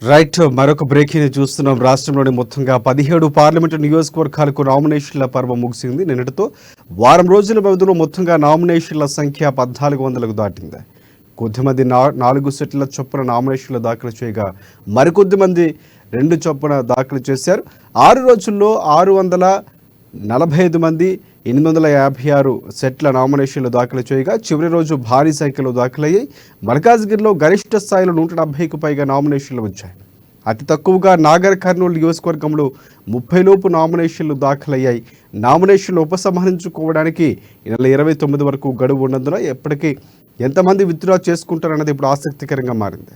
Right మరొక breaking చూస్తున్నాం. రాష్ట్రంలోని మొత్తంగా 17 పార్లమెంటు నియోజకవర్గాలకు నామినేషన్ల పర్వం ముగిసింది. నిన్నటితో వారం రోజుల వ్యవధిలో మొత్తంగా నామినేషన్ల సంఖ్య 1400కు దాటింది. కొద్దిమంది 4 సెట్ల చొప్పున నామినేషన్లు దాఖలు చేయగా మరికొద్ది మంది 2 చొప్పున దాఖలు చేశారు. 6 రోజుల్లో 645 మంది 856 సెట్ల నామినేషన్లు దాఖలు చేయగా చివరి రోజు భారీ సంఖ్యలో దాఖలయ్యాయి. మల్కాజ్గిరిలో గరిష్ట స్థాయిలో 170కు పైగా నామినేషన్లు వచ్చాయి. అతి తక్కువగా నాగర్ కర్నూలు నియోజకవర్గంలో 30 లోపు నామినేషన్లు దాఖలయ్యాయి. నామినేషన్లు ఉపసంహరించుకోవడానికి ఈ నెల 29 వరకు గడువు ఉన్నందున ఎప్పటికీ ఎంతమంది విత్డ్రా చేసుకుంటారన్నది ఇప్పుడు ఆసక్తికరంగా మారింది.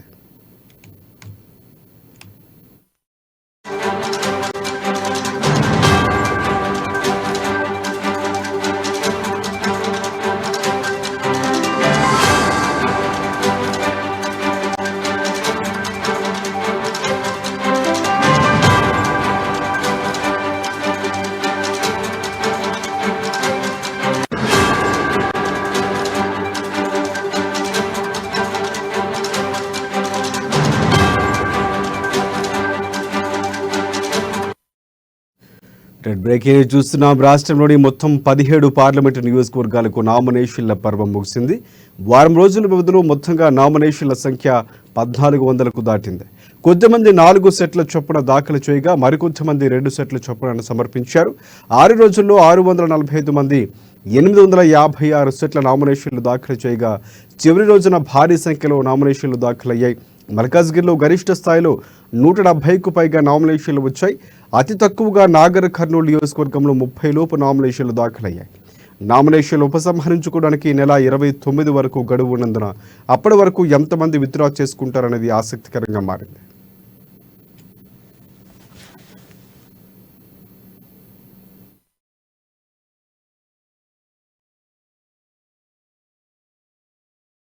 బ్రేకింగ్ చూస్తున్నాం. రాష్ట్రంలోని మొత్తం 17 పార్లమెంటు నియోజకవర్గాలకు నామినేషన్ల పర్వం ముగిసింది. వారం రోజుల వ్యవధిలో మొత్తంగా నామినేషన్ల సంఖ్య 1400కు దాటింది. కొద్దిమంది 4 సెట్ల చొప్పున దాఖలు చేయగా మరికొంతమంది 2 సెట్ల చొప్పున సమర్పించారు. 6 రోజుల్లో 645 మంది 856 సెట్ల నామినేషన్లు దాఖలు చేయగా చివరి రోజున భారీ సంఖ్యలో నామినేషన్లు దాఖలయ్యాయి. మల్కాజ్గిరిలో గరిష్ట స్థాయిలో 170కు పైగా నామినేషన్లు వచ్చాయి. అతి తక్కువగా నాగర్ కర్నూలు నియోజకవర్గంలో 30 లోపు నామినేషన్లు దాఖలయ్యాయి. నామినేషన్లు ఉపసంహరించుకోవడానికి నెల 29 వరకు గడువు ఉన్నందున అప్పటి వరకు ఎంతమంది విత్డ్రా చేసుకుంటారనేది ఆసక్తికరంగా మారింది.